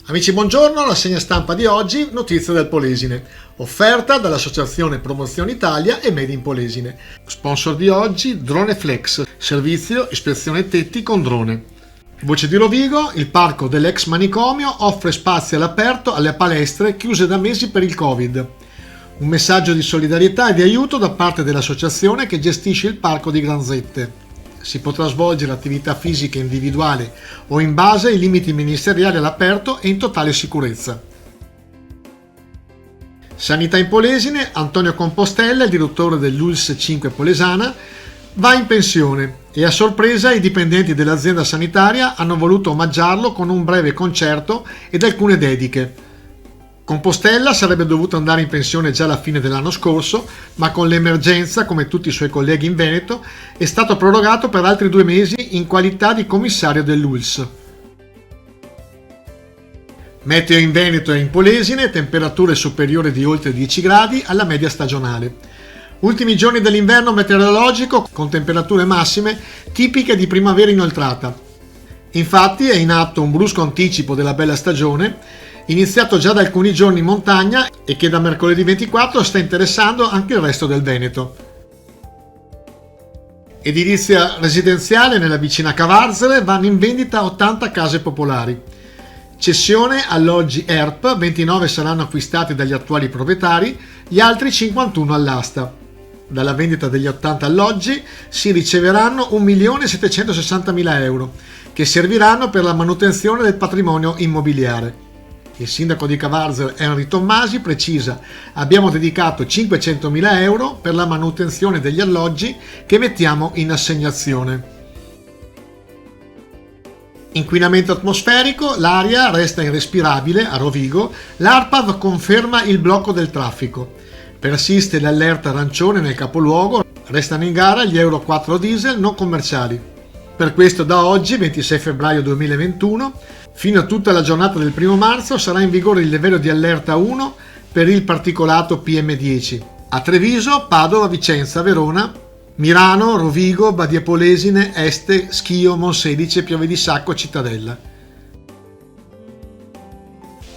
Amici, buongiorno, la segna stampa di oggi, notizie del Polesine, offerta dall'Associazione Promozione Italia e Made in Polesine. Sponsor di oggi, Drone Flex, servizio ispezione tetti con drone. Voce di Rovigo, il parco dell'ex manicomio offre spazi all'aperto alle palestre chiuse da mesi per il Covid. Un messaggio di solidarietà e di aiuto da parte dell'associazione che gestisce il parco di Granzette. Si potrà svolgere attività fisica individuale o in base ai limiti ministeriali all'aperto e in totale sicurezza. Sanità in Polesine, Antonio Compostella, il direttore dell'ULSS 5 Polesana, va in pensione e a sorpresa i dipendenti dell'azienda sanitaria hanno voluto omaggiarlo con un breve concerto ed alcune dediche. Compostella sarebbe dovuto andare in pensione già alla fine dell'anno scorso, ma con l'emergenza, come tutti i suoi colleghi in Veneto, è stato prorogato per altri 2 mesi in qualità di commissario dell'ULSS. Meteo in Veneto e in Polesine, temperature superiori di oltre 10 gradi alla media stagionale. Ultimi giorni dell'inverno meteorologico con temperature massime tipiche di primavera inoltrata. Infatti è in atto un brusco anticipo della bella stagione, iniziato già da alcuni giorni in montagna e che da mercoledì 24 sta interessando anche il resto del Veneto. Edilizia residenziale nella vicina Cavarzere, vanno in vendita 80 case popolari. Cessione alloggi ERP, 29 saranno acquistati dagli attuali proprietari, gli altri 51 all'asta. Dalla vendita degli 80 alloggi si riceveranno 1.760.000 euro, che serviranno per la manutenzione del patrimonio immobiliare. Il sindaco di Cavarzere, Henry Tommasi, precisa: abbiamo dedicato 500.000 euro per la manutenzione degli alloggi che mettiamo in assegnazione. Inquinamento atmosferico, l'aria resta irrespirabile a Rovigo, l'ARPAV conferma il blocco del traffico. Persiste l'allerta arancione nel capoluogo, restano in gara gli Euro 4 diesel non commerciali. Per questo da oggi, 26 febbraio 2021, fino a tutta la giornata del 1 marzo sarà in vigore il livello di allerta 1 per il particolato PM10 a Treviso, Padova, Vicenza, Verona, Milano, Rovigo, Badia Polesine, Este, Schio, Monselice, Pieve di Sacco, Cittadella.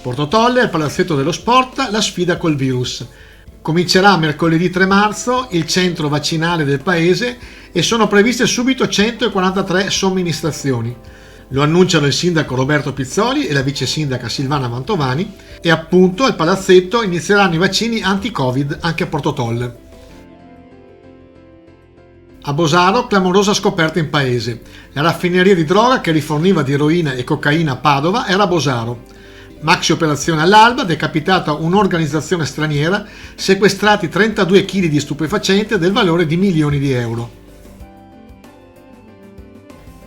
Portotolle, al Palazzetto dello Sport, la sfida col virus. Comincerà mercoledì 3 marzo il centro vaccinale del paese e sono previste subito 143 somministrazioni. Lo annunciano il sindaco Roberto Pizzoli e la vice sindaca Silvana Mantovani e appunto al Palazzetto inizieranno i vaccini anti-Covid anche a Portotolle. A Bosaro, clamorosa scoperta in paese. La raffineria di droga che riforniva di eroina e cocaina a Padova era a Bosaro. Maxi operazione all'alba, decapitata un'organizzazione straniera, sequestrati 32 kg di stupefacente del valore di milioni di euro.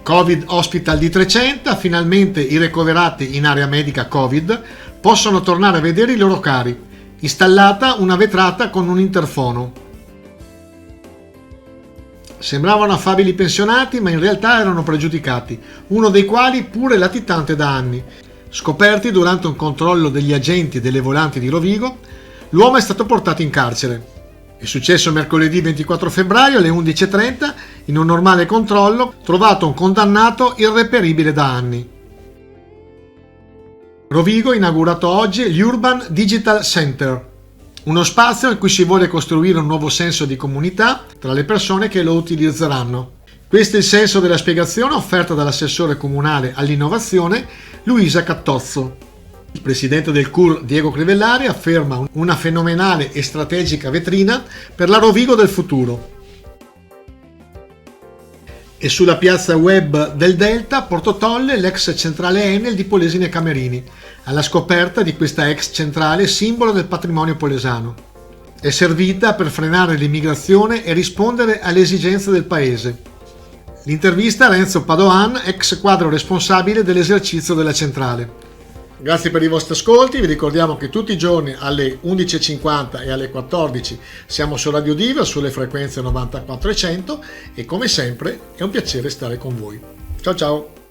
Covid Hospital di Trecenta, finalmente i ricoverati in area medica Covid possono tornare a vedere i loro cari. Installata una vetrata con un interfono. Sembravano affabili pensionati, ma in realtà erano pregiudicati, uno dei quali pure latitante da anni. Scoperti durante un controllo degli agenti delle volanti di Rovigo, l'uomo è stato portato in carcere. È successo mercoledì 24 febbraio alle 11:30, in un normale controllo, trovato un condannato irreperibile da anni. Rovigo ha inaugurato oggi l'Urban Digital Center, uno spazio in cui si vuole costruire un nuovo senso di comunità tra le persone che lo utilizzeranno. Questo è il senso della spiegazione offerta dall'assessore comunale all'innovazione Luisa Cattozzo. Il presidente del CUR Diego Crivellari afferma una fenomenale e strategica vetrina per la Rovigo del futuro. E sulla piazza web del Delta, Portotolle, l'ex centrale Enel di Polesine Camerini, alla scoperta di questa ex centrale simbolo del patrimonio polesano. È servita per frenare l'immigrazione e rispondere alle esigenze del paese. L'intervista a Renzo Padoan, ex quadro responsabile dell'esercizio della centrale. Grazie per i vostri ascolti, vi ricordiamo che tutti i giorni alle 11:50 e alle 14 siamo su Radio Diva sulle frequenze 94 e 100 e come sempre è un piacere stare con voi. Ciao ciao!